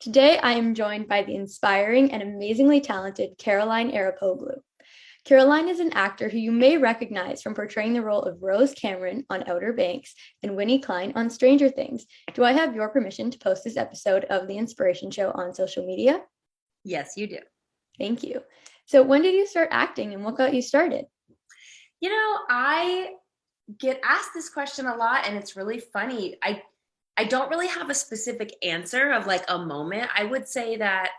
Today, I am joined by the inspiring and amazingly talented Caroline Arapoglou. Caroline is an actor who you may recognize from portraying the role of Rose Cameron on Outer Banks and Winnie Klein on Stranger Things. Do I have your permission to post this episode of The Inspiration Show on social media? Yes, you do. Thank you. So, when did you start acting and what got you started? I get asked this question a lot and it's really funny. I don't really have a specific answer of like a moment. I would say that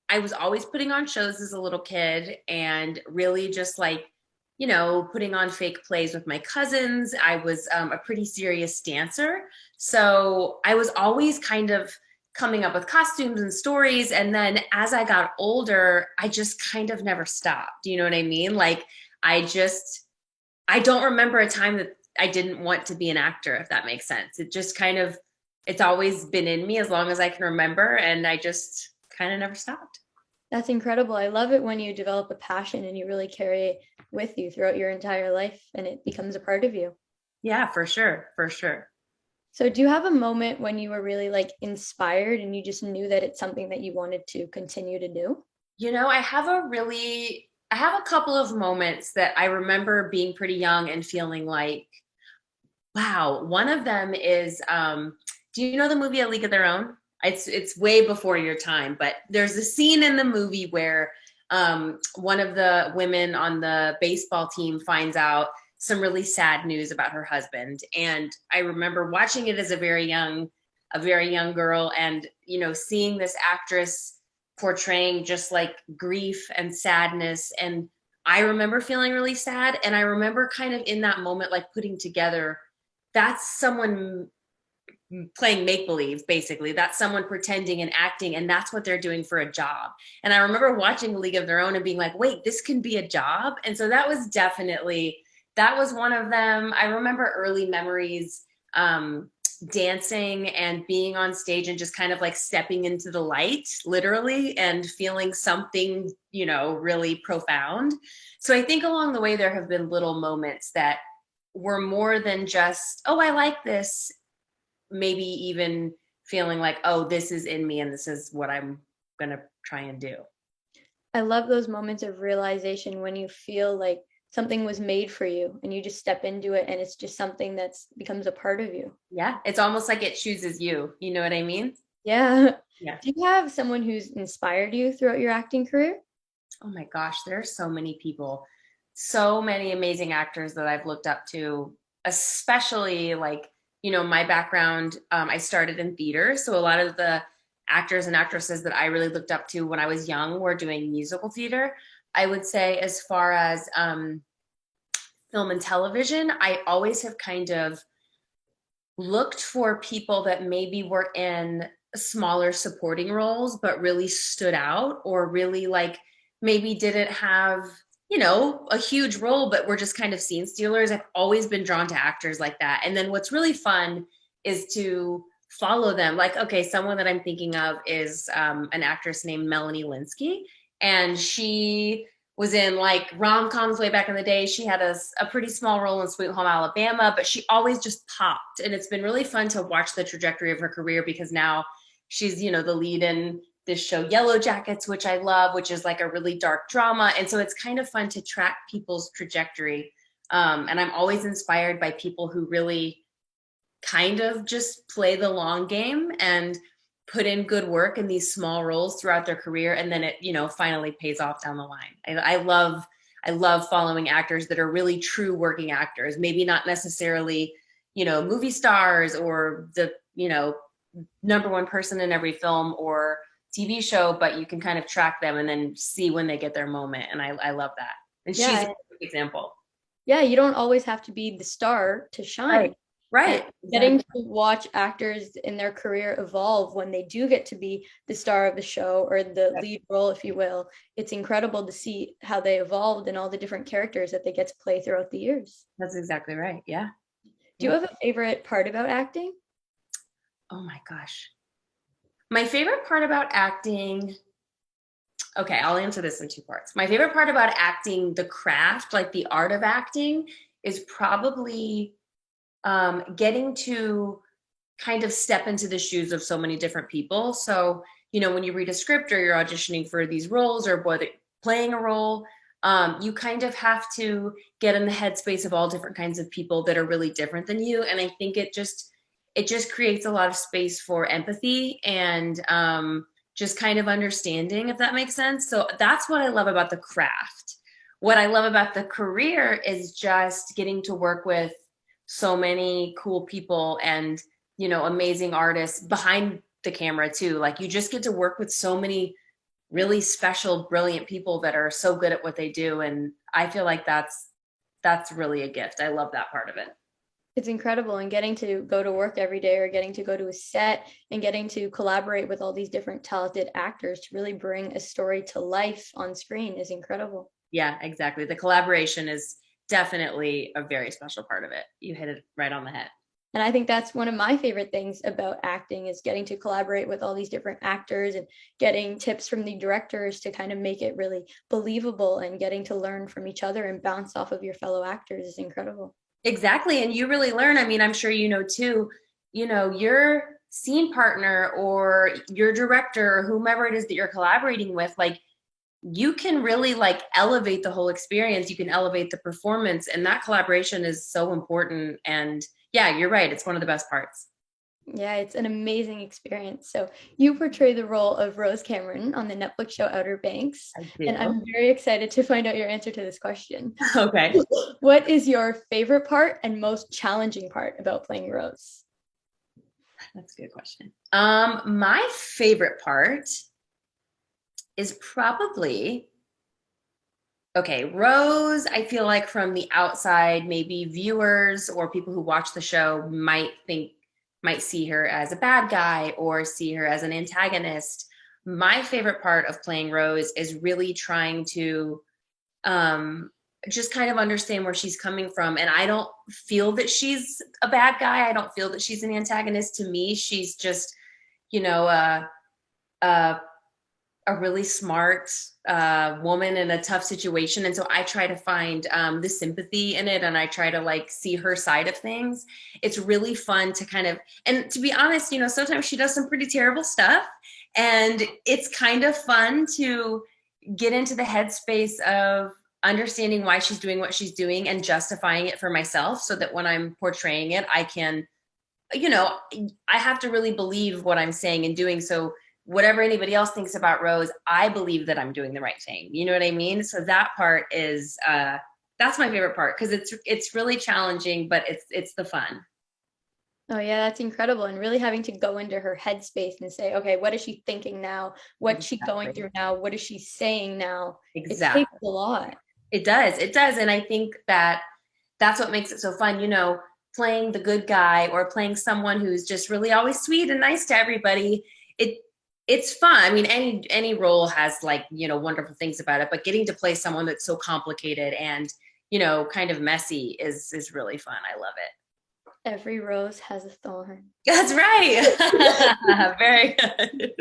I was always putting on shows as a little kid and really just putting on fake plays with my cousins. I was a pretty serious dancer. So I was always kind of coming up with costumes and stories. And then as I got older, I just kind of never stopped. Do you know what I mean? I don't remember a time that I didn't want to be an actor, if that makes sense. It's always been in me as long as I can remember. And I just kind of never stopped. That's incredible. I love it when you develop a passion and you really carry it with you throughout your entire life and it becomes a part of you. Yeah, for sure. For sure. So, do you have a moment when you were really inspired and you just knew that it's something that you wanted to continue to do? I have a couple of moments that I remember being pretty young and feeling like, wow. One of them is, do you know the movie A League of Their Own? It's way before your time, but there's a scene in the movie where one of the women on the baseball team finds out some really sad news about her husband. And I remember watching it as a very young girl and, seeing this actress portraying just like grief and sadness. And I remember feeling really sad. And I remember kind of in that moment, like putting together, that's someone playing make believe, basically. That's someone pretending and acting, and that's what they're doing for a job. And I remember watching League of Their Own and being like, wait, this can be a job. And so that was one of them. I remember early memories, dancing and being on stage and just kind of like stepping into the light, literally, and feeling something, really profound. So I think along the way, there have been little moments that were more than just, oh, I like this, maybe even feeling like, oh, this is in me and this is what I'm going to try and do. I love those moments of realization when you feel like something was made for you and you just step into it and it's just something that's becomes a part of you. Yeah. It's almost like it chooses you. You know what I mean? Yeah. Yeah. Do you have someone who's inspired you throughout your acting career? Oh my gosh, there are so many people, so many amazing actors that I've looked up to, especially my background. I started in theater. So a lot of the actors and actresses that I really looked up to when I was young were doing musical theater. I would say, as far as film and television, I always have kind of looked for people that maybe were in smaller supporting roles, but really stood out, or really maybe didn't have, a huge role, but were just kind of scene stealers. I've always been drawn to actors like that. And then what's really fun is to follow them. Like, okay, someone that I'm thinking of is an actress named Melanie Linsky, and she was in like rom-coms way back in the day. She had a pretty small role in Sweet Home Alabama, but she always just popped. And it's been really fun to watch the trajectory of her career, because now she's, the lead in this show Yellow Jackets, which I love, which is like a really dark drama. And so it's kind of fun to track people's trajectory. And I'm always inspired by people who really kind of just play the long game and put in good work in these small roles throughout their career, and then it finally pays off down the line. I love following actors that are really true working actors, maybe not necessarily movie stars or the number one person in every film or TV show, but you can kind of track them and then see when they get their moment. And I love that. And she's a Yeah. perfect example. Yeah, you don't always have to be the star to Right. shine. And Right. getting Exactly. to watch actors in their career evolve when they do get to be the star of the show or the lead role, if you will, it's incredible to see how they evolved and all the different characters that they get to play throughout the years. That's exactly right. Yeah. Do you Yeah. have a favorite part about acting? Oh my gosh. My favorite part about acting, okay, I'll answer this in two parts. My favorite part about acting, the craft, like the art of acting, is probably getting to kind of step into the shoes of so many different people. So, when you read a script or you're auditioning for these roles or whether playing a role, you kind of have to get in the headspace of all different kinds of people that are really different than you. And I think it just creates a lot of space for empathy and just kind of understanding, if that makes sense. So that's what I love about the craft. What I love about the career is just getting to work with so many cool people and, amazing artists behind the camera too. Like you just get to work with so many really special, brilliant people that are so good at what they do. And I feel like that's really a gift. I love that part of it. It's incredible, and getting to go to work every day or getting to go to a set and getting to collaborate with all these different talented actors to really bring a story to life on screen is incredible. Yeah, exactly. The collaboration is definitely a very special part of it. You hit it right on the head. And I think that's one of my favorite things about acting is getting to collaborate with all these different actors and getting tips from the directors to kind of make it really believable, and getting to learn from each other and bounce off of your fellow actors is incredible. Exactly. And you really learn. I mean, I'm sure too, your scene partner or your director or whomever it is that you're collaborating with, like you can really like elevate the whole experience. You can elevate the performance, and that collaboration is so important. And yeah, you're right. It's one of the best parts. Yeah, it's an amazing experience. So you portray the role of Rose Cameron on the Netflix show Outer Banks, I and do. I'm very excited to find out your answer to this question. Okay. What is your favorite part and most challenging part about playing Rose? That's a good question. My favorite part is probably okay, Rose, I feel like from the outside, maybe viewers or people who watch the show might see her as a bad guy or see her as an antagonist. My favorite part of playing Rose is really trying to just kind of understand where she's coming from. And I don't feel that she's a bad guy. I don't feel that she's an antagonist. To me, she's just, you know, a a really smart woman in a tough situation. And so I try to find the sympathy in it, and I try to like see her side of things. It's really fun to kind of, and to be honest, sometimes she does some pretty terrible stuff. And it's kind of fun to get into the headspace of understanding why she's doing what she's doing and justifying it for myself, so that when I'm portraying it, I can, I have to really believe what I'm saying and doing. So whatever anybody else thinks about Rose, I believe that I'm doing the right thing. You know what I mean? So that part is that's my favorite part, because it's really challenging, but it's the fun. Oh yeah, that's incredible. And really having to go into her headspace and say, okay, what is she thinking now? What's she going Exactly. through now? What is she saying now? It takes Exactly. a lot. It does. It does. And I think that that's what makes it so fun, playing the good guy or playing someone who's just really always sweet and nice to everybody. It it's fun. I mean, any role has like, wonderful things about it, but getting to play someone that's so complicated and, kind of messy is really fun. I love it. Every rose has a thorn. That's right. Very good.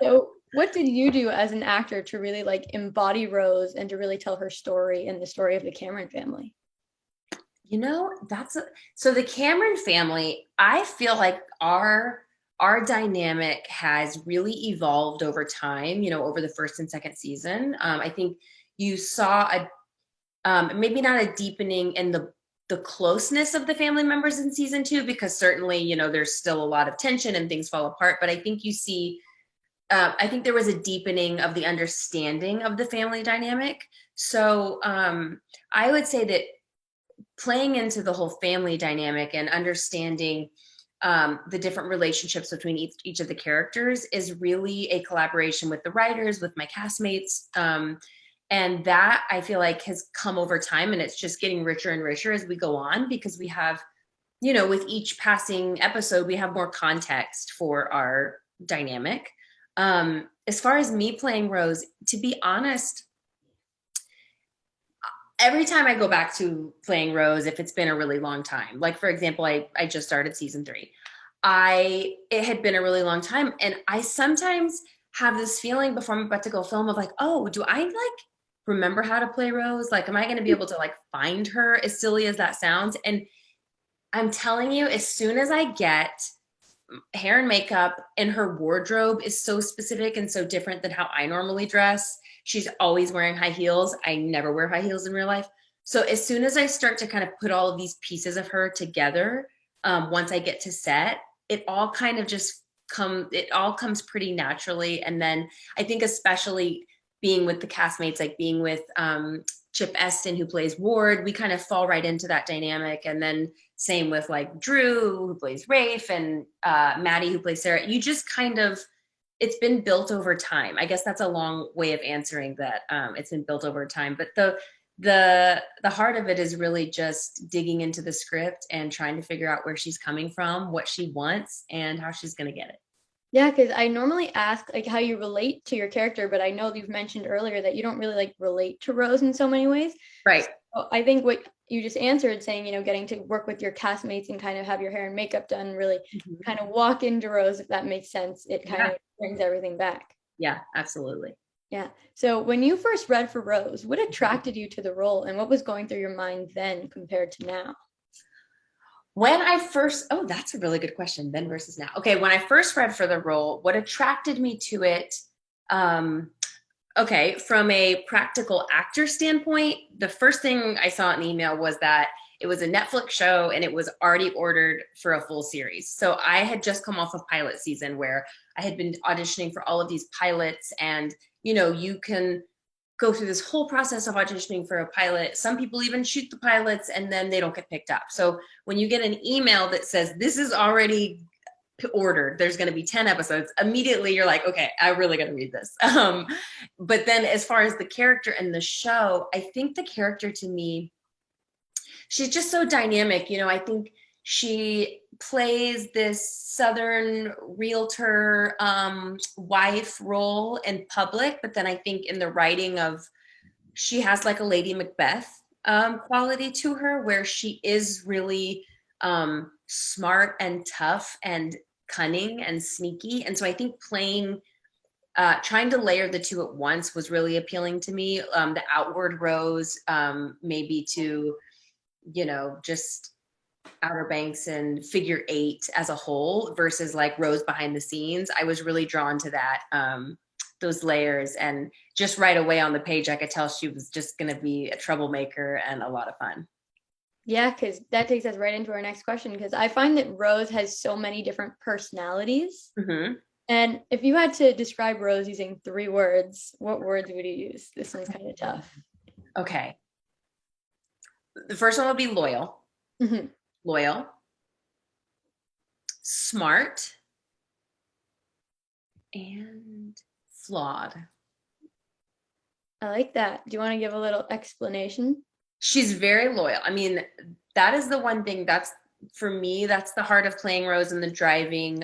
So what did you do as an actor to really like embody Rose and to really tell her story and the story of the Cameron family? So the Cameron family, I feel like our dynamic has really evolved over time, over the first and second season. I think you saw maybe not a deepening in the closeness of the family members in season two, because certainly, there's still a lot of tension and things fall apart. But I think I think there was a deepening of the understanding of the family dynamic. So I would say that playing into the whole family dynamic and understanding the different relationships between each of the characters is really a collaboration with the writers, with my castmates. And that I feel like has come over time, and it's just getting richer and richer as we go on, because we have, with each passing episode, we have more context for our dynamic. As far as me playing Rose, to be honest, every time I go back to playing Rose, if it's been a really long time, like for example, I just started season 3. It had been a really long time. And I sometimes have this feeling before I'm about to go film of like, oh, do I like remember how to play Rose? Like, am I going to be able to like find her, as silly as that sounds? And I'm telling you, as soon as I get hair and makeup, and her wardrobe is so specific and so different than how I normally dress. She's always wearing high heels. I never wear high heels in real life. So as soon as I start to kind of put all of these pieces of her together, once I get to set, it all kind of just it all comes pretty naturally. And then I think especially being with the castmates, like being with Chip Eston, who plays Ward, we kind of fall right into that dynamic. And then same with like Drew, who plays Rafe, and Maddie, who plays Sarah. You just kind of, it's been built over time. I guess that's a long way of answering that. It's been built over time, but the heart of it is really just digging into the script and trying to figure out where she's coming from, what she wants, and how she's going to get it. Yeah, because I normally ask like how you relate to your character, but I know you've mentioned earlier that you don't really like relate to Rose in so many ways. Right. So I think what you just answered, saying, getting to work with your castmates and kind of have your hair and makeup done, really kind of walk into Rose, if that makes sense. It kind of brings everything back. Yeah, absolutely. Yeah. So when you first read for Rose, what attracted you to the role and what was going through your mind then compared to now? When I first, oh, that's a really good question, then versus now. Okay, when I first read for the role, what attracted me to it, okay, from a practical actor standpoint, the first thing I saw in the email was that it was a Netflix show and it was already ordered for a full series. So I had just come off of pilot season where I had been auditioning for all of these pilots, and you can go through this whole process of auditioning for a pilot. Some people even shoot the pilots and then they don't get picked up. So when you get an email that says this is already ordered, there's going to be 10 episodes, immediately you're like, okay, I really got to read this. But then as far as the character and the show, I think the character to me, she's just so dynamic. I think she plays this Southern realtor wife role in public, but then I think in the writing she has like a Lady Macbeth quality to her, where she is really smart and tough and cunning and sneaky. And so I think trying to layer the two at once was really appealing to me. The outward Rose, maybe to, just Outer Banks and Figure Eight as a whole versus like Rose behind the scenes. I was really drawn to that, those layers, and just right away on the page, I could tell she was just going to be a troublemaker and a lot of fun. Yeah, because that takes us right into our next question, because I find that Rose has so many different personalities. Mm-hmm. And if you had to describe Rose using 3 words, what words would you use? This one's kind of tough. Okay. The first one would be loyal. Mm-hmm. Loyal, smart, and flawed. I like that. Do you want to give a little explanation? She's very loyal. I mean, that is the one thing for me, that's the heart of playing Rose, and the driving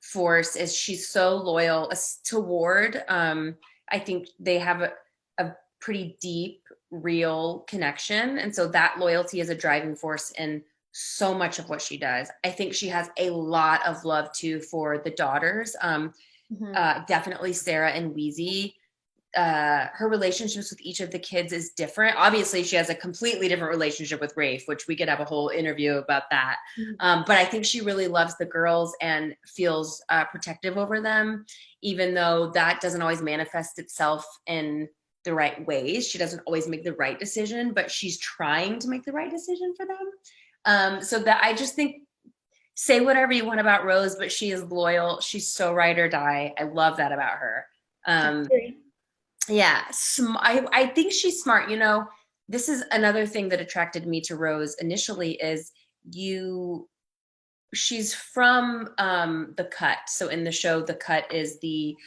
force is she's so loyal to Ward. I think they have a pretty deep, real connection. And so that loyalty is a driving force in so much of what she does. I think she has a lot of love too for the daughters. Definitely Sarah and Wheezy. Her relationships with each of the kids is different. Obviously, she has a completely different relationship with Rafe, which we could have a whole interview about that. But I think she really loves the girls and feels protective over them, even though that doesn't always manifest itself in the right ways. She doesn't always make the right decision, but she's trying to make the right decision for them. So that I just think, say whatever you want about Rose, but she is loyal. She's so ride or die. I love that about her. Yeah, I think she's smart. This is another thing that attracted me to Rose initially is she's from the Cut. So in the show, the Cut is the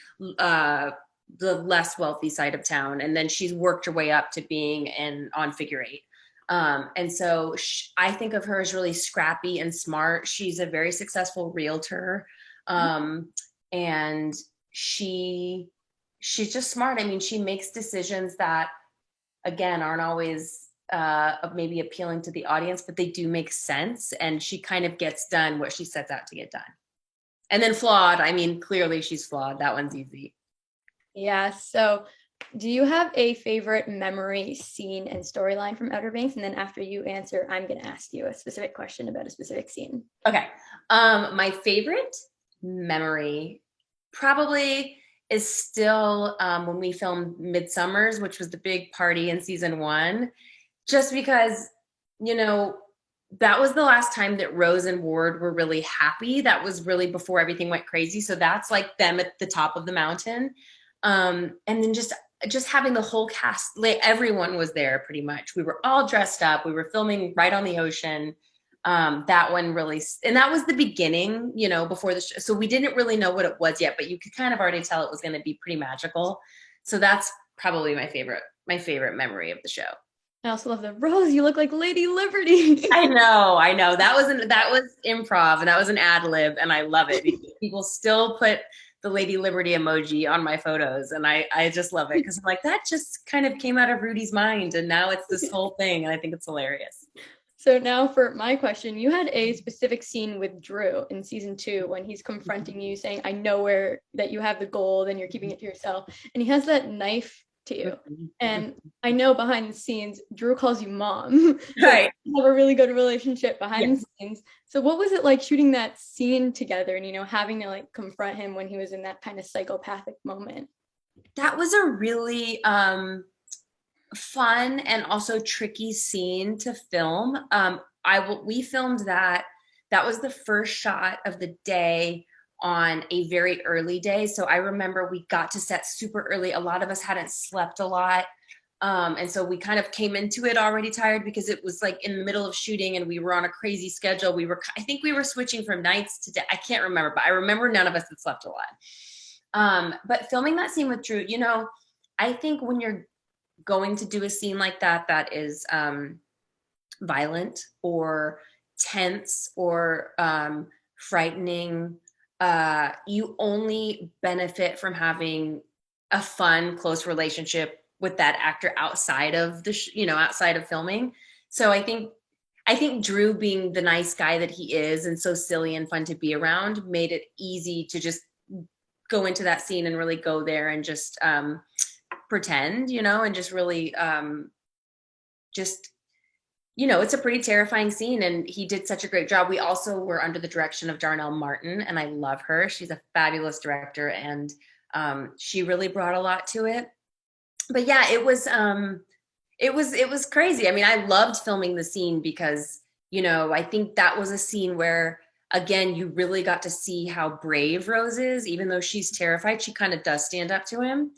less wealthy side of town, and then she's worked her way up to being on Figure Eight. And so I think of her as really scrappy and smart. She's a very successful realtor. And she's just smart. I mean, she makes decisions that, again, aren't always maybe appealing to the audience, but they do make sense. And she kind of gets done what she sets out to get done. And then flawed. I mean, clearly she's flawed. That one's easy. Yeah. So Do you have a favorite memory, scene, and storyline from Outer Banks? And then after you answer, I'm going to ask you a specific question about a specific scene. Okay. My favorite memory probably is still when we filmed Midsummers, which was the big party in season one, just because, you know, that was the last time that Rose and Ward were really happy. That was really before everything went crazy. So that's like them at the top of the mountain. And then just having the whole cast, like everyone was there pretty much. We were all dressed up. We were filming right on the ocean. That one really, and that was the beginning, you know, before the show. So we didn't really know what it was yet, but you could kind of already tell it was going to be pretty magical. So that's probably my favorite memory of the show. I also love the Rose, you look like Lady Liberty. I know. That was improv and that was an ad lib, and I love it. People still put the Lady Liberty emoji on my photos, and I just love it because I'm like, that just kind of came out of Rudy's mind, and now it's this whole thing, and I think it's hilarious. So now for my question, you had a specific scene with Drew in season 2 when he's confronting you saying, I know where that you have the gold and you're keeping it to yourself. And he has that knife to you. And I know behind the scenes, Drew calls you mom. So Right. you have a really good relationship behind Yeah. the scenes. So what was it like shooting that scene together and, you know, having to like confront him when he was in that kind of psychopathic moment? That was a really fun and also tricky scene to film. We filmed that. That was the first shot of the day on a very early day. So I remember we got to set super early. A lot of us hadn't slept a lot. And so we kind of came into it already tired because it was like in the middle of shooting and we were on a crazy schedule. I think we were switching from nights to day. I can't remember, but I remember none of us had slept a lot. But filming that scene with Drew, you know, I think when you're going to do a scene like that that is violent or tense or frightening, you only benefit from having a fun, close relationship with that actor outside of outside of filming. So I think Drew, being the nice guy that he is and so silly and fun to be around, made it easy to just go into that scene and really go there and just pretend, you know, and just really just, you know, it's a pretty terrifying scene and he did such a great job. We also were under the direction of Darnell Martin, and I love her. She's a fabulous director, and she really brought a lot to it. But yeah, it was crazy. I mean, I loved filming the scene because, you know, I think that was a scene where, again, you really got to see how brave Rose is. Even though she's terrified, she kind of does stand up to him.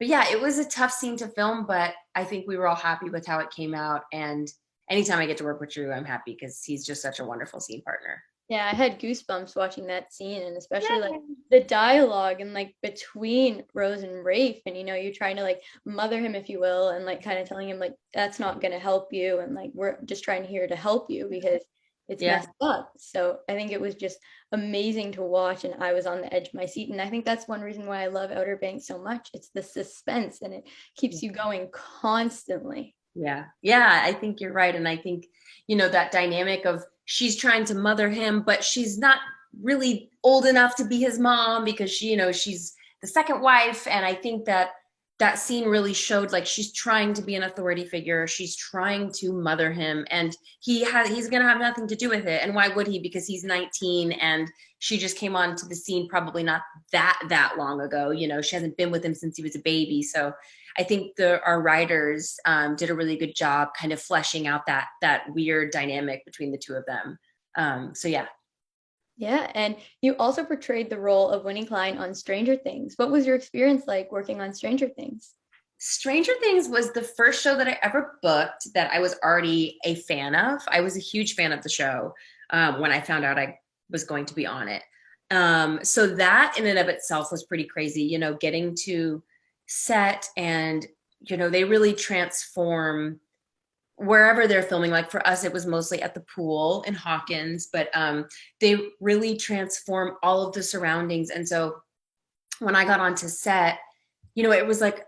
But yeah, it was a tough scene to film, but I think we were all happy with how it came out. And anytime I get to work with Drew, I'm happy because he's just such a wonderful scene partner. Yeah, I had goosebumps watching that scene, and especially like the dialogue and like between Rose and Rafe, and you know, you're trying to like mother him, if you will, and like kind of telling him like that's not gonna help you, and like we're just trying here to help you because it's Yeah. messed up. So I think it was just amazing to watch, and I was on the edge of my seat. And I think that's one reason why I love Outer Banks so much. It's the suspense, and it keeps you going constantly. Yeah. Yeah, I think you're right. And I think, you know, that dynamic of she's trying to mother him, but she's not really old enough to be his mom because she, you know, she's the second wife. And I think that that scene really showed like she's trying to be an authority figure. She's trying to mother him, and he's going to have nothing to do with it. And why would he? Because he's 19 and she just came onto the scene probably not that long ago. You know, she hasn't been with him since he was a baby. So I think our writers did a really good job kind of fleshing out that weird dynamic between the two of them. So yeah. Yeah, and you also portrayed the role of Winnie Klein on Stranger Things. What was your experience like working on Stranger Things? Stranger Things was the first show that I ever booked that I was already a fan of. I was a huge fan of the show when I found out I was going to be on it. So that in and of itself was pretty crazy, you know, getting to set and, you know, they really transform wherever they're filming. Like for us, it was mostly at the pool in Hawkins, but they really transform all of the surroundings. And so when I got onto set, you know, it was like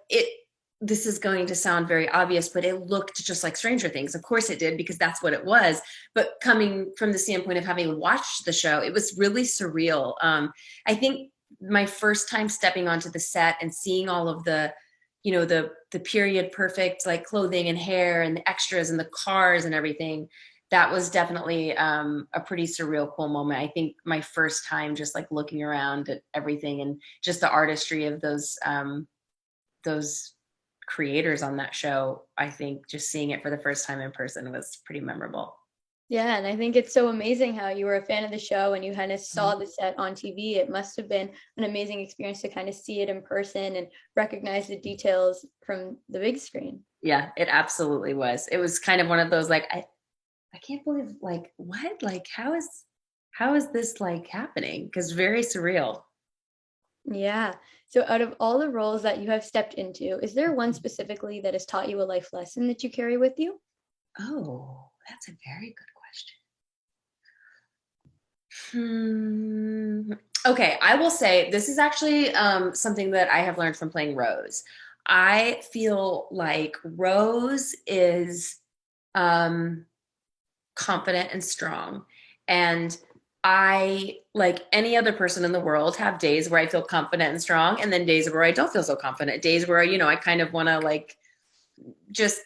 this is going to sound very obvious, but it looked just like Stranger Things. Of course it did, because that's what it was. But coming from the standpoint of having watched the show, it was really surreal. I think my first time stepping onto the set and seeing all of the, you know, the period perfect like clothing and hair and the extras and the cars and everything, that was definitely a pretty surreal, cool moment. I think my first time just like looking around at everything and just the artistry of those creators on that show, I think just seeing it for the first time in person was pretty memorable. Yeah, and I think it's so amazing how you were a fan of the show and you kind of saw the set on TV. It must have been an amazing experience to kind of see it in person and recognize the details from the big screen. Yeah, it absolutely was. It was kind of one of those like I can't believe like what? Like how is this like happening? Because very surreal. Yeah. So out of all the roles that you have stepped into, is there one specifically that has taught you a life lesson that you carry with you? Oh, that's a very good question. Okay, I will say this is actually something that I have learned from playing Rose. I feel like Rose is um, confident and strong. And I, like any other person in the world, have days where I feel confident and strong, and then days where I don't feel so confident. Days where, you know, I kind of want to like just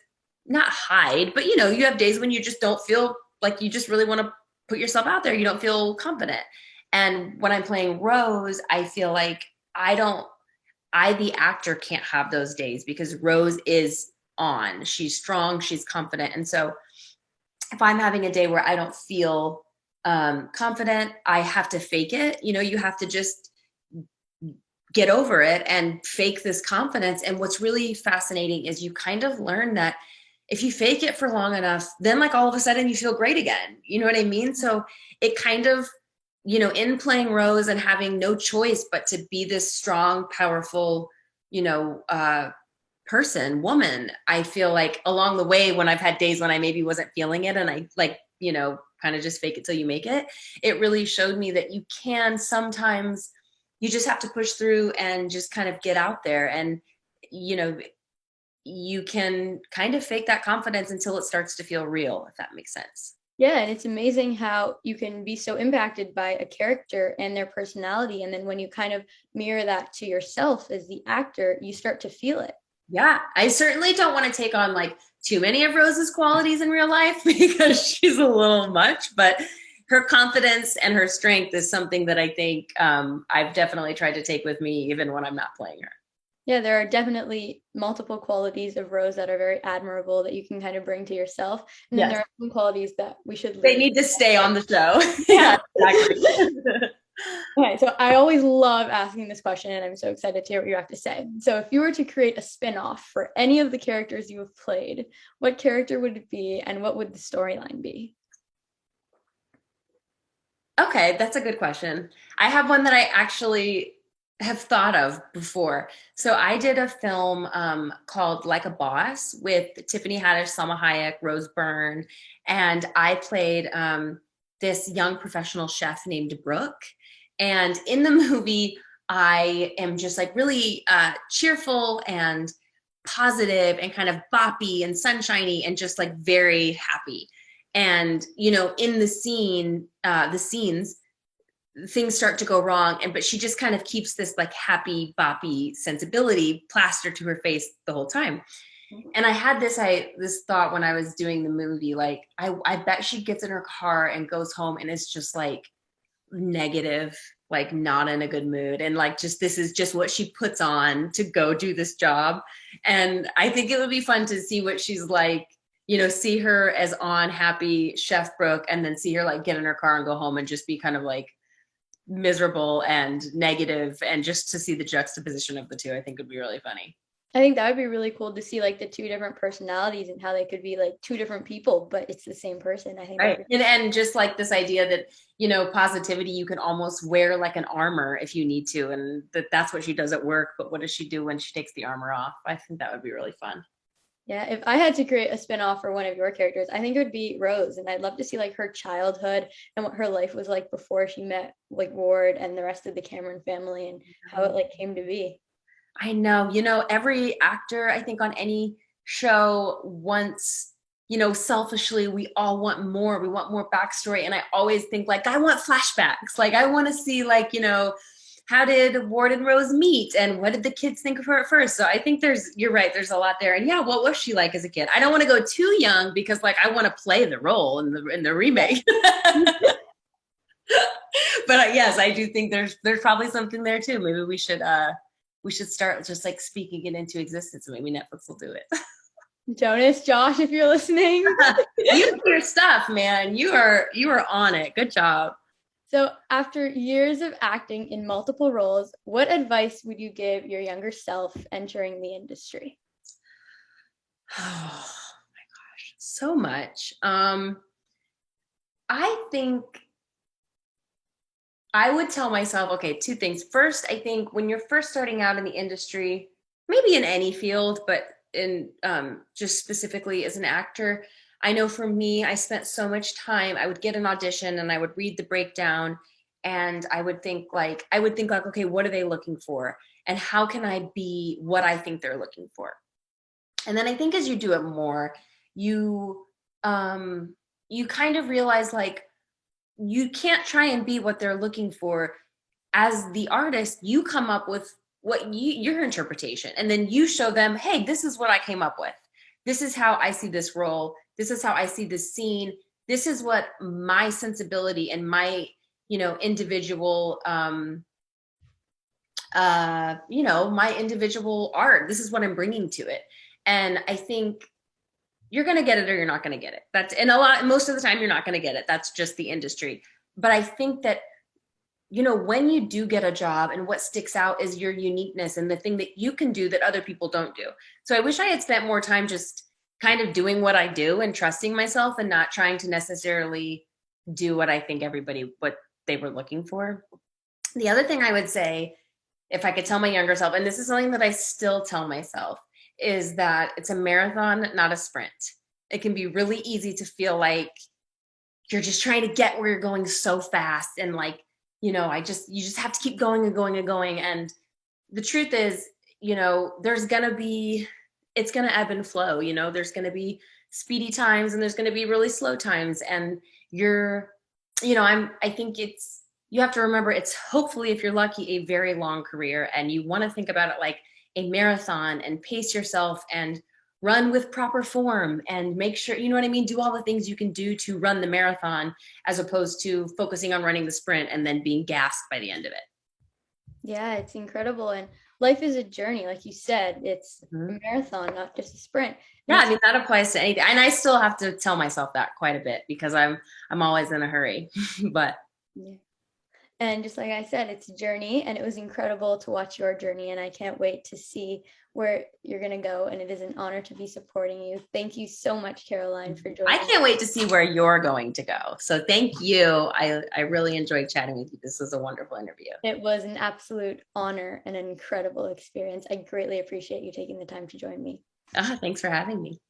not hide, but you know, you have days when you just don't feel like you just really want to put yourself out there. You don't feel confident. And when I'm playing Rose, I feel like the actor, can't have those days because Rose is on. She's strong, she's confident. And so if I'm having a day where I don't feel confident, I have to fake it. You know, you have to just get over it and fake this confidence. And what's really fascinating is you kind of learn that if you fake it for long enough, then like all of a sudden you feel great again. You know what I mean? So it kind of, you know, in playing Rose and having no choice but to be this strong, powerful, you know, woman, I feel like along the way when I've had days when I maybe wasn't feeling it and I like, you know, kind of just fake it till you make it, it really showed me that you can sometimes, you just have to push through and just kind of get out there. And, you know, you can kind of fake that confidence until it starts to feel real, if that makes sense. Yeah, and it's amazing how you can be so impacted by a character and their personality. And then when you kind of mirror that to yourself as the actor, you start to feel it. Yeah, I certainly don't want to take on like too many of Rose's qualities in real life because she's a little much, but her confidence and her strength is something that I think I've definitely tried to take with me even when I'm not playing her. Yeah, there are definitely multiple qualities of Rose that are very admirable that you can kind of bring to yourself. And then Yes, there are some qualities that we should they leave. need to stay on the show. Yeah. Yeah, exactly. Okay, so I always love asking this question, and I'm so excited to hear what you have to say. So, if you were to create a spin-off for any of the characters you have played, what character would it be, and what would the storyline be? Okay, that's a good question. I have one that I actually have thought of before. So I did a film called Like a Boss with Tiffany Haddish, Salma Hayek, Rose Byrne, and I played this young professional chef named Brooke. And in the movie, I am just like really cheerful and positive and kind of boppy and sunshiny and just like very happy. And you know, in the scenes, things start to go wrong, and but she just kind of keeps this like happy boppy sensibility plastered to her face the whole time. And I had this thought when I was doing the movie, like I bet she gets in her car and goes home and it's just like negative, like not in a good mood, and like just this is just what she puts on to go do this job. And I think it would be fun to see what she's like, you know, see her as on happy chef Brooke, and then see her like get in her car and go home and just be kind of like miserable and negative, and just to see the juxtaposition of the two, I think would be really funny. I think that would be really cool to see like the two different personalities and how they could be like two different people, but it's the same person. I think Right. And just like this idea that, you know, positivity, you can almost wear like an armor if you need to, and that's what she does at work, but what does she do when she takes the armor off? I think that would be really fun. Yeah, if I had to create a spin-off for one of your characters, I think it would be Rose. And I'd love to see like her childhood and what her life was like before she met like Ward and the rest of the Cameron family and how it like came to be. I know, you know, every actor, I think on any show wants, you know, selfishly, we all want more. We want more backstory. And I always think like, I want flashbacks. Like I want to see like, you know, how did Ward and Rose meet, and what did the kids think of her at first? So I think you're right, there's a lot there. And yeah, what was she like as a kid? I don't want to go too young because like I want to play the role in the remake. But yes, I do think there's probably something there too. Maybe we should start just like speaking it into existence. Maybe Netflix will do it. Jonas, Josh, if you're listening. You do your stuff, man. You are on it. Good job. So after years of acting in multiple roles, what advice would you give your younger self entering the industry? Oh my gosh, so much. I think I would tell myself, okay, two things. First, I think when you're first starting out in the industry, maybe in any field, but in just specifically as an actor, I know for me, I spent so much time. I would get an audition and I would read the breakdown, and I would think like, okay, what are they looking for, and how can I be what I think they're looking for? And then I think as you do it more, you you kind of realize like you can't try and be what they're looking for. As the artist, you come up with your interpretation, and then you show them, hey, this is what I came up with. This is how I see this role. This is how I see this scene. This is what my sensibility and my, individual, my individual art. This is what I'm bringing to it. And I think you're going to get it or you're not going to get it. Most of the time you're not going to get it. That's just the industry. But I think that, when you do get a job, and what sticks out is your uniqueness and the thing that you can do that other people don't do. So I wish I had spent more time just kind of doing what I do and trusting myself and not trying to necessarily do what I think what they were looking for. The other thing I would say, if I could tell my younger self, and this is something that I still tell myself, is that it's a marathon, not a sprint. It can be really easy to feel like you're just trying to get where you're going so fast, and like, you just have to keep going and going and going. And the truth is, it's gonna ebb and flow. There's gonna be speedy times and there's gonna be really slow times. And I think you have to remember, it's hopefully, if you're lucky, a very long career, and you want to think about it like a marathon and pace yourself and run with proper form and make sure, you know what I mean? Do all the things you can do to run the marathon, as opposed to focusing on running the sprint and then being gassed by the end of it. Yeah, it's incredible. And life is a journey. Like you said, it's a marathon, not just a sprint. Yeah, I mean, that applies to anything. And I still have to tell myself that quite a bit because I'm always in a hurry. But yeah. And just like I said, it's a journey, and it was incredible to watch your journey, and I can't wait to see where you're going to go, and it is an honor to be supporting you. Thank you so much, Caroline, for joining. I can't wait to see where you're going to go. So thank you. I really enjoyed chatting with you. This was a wonderful interview. It was an absolute honor and an incredible experience. I greatly appreciate you taking the time to join me. Thanks for having me.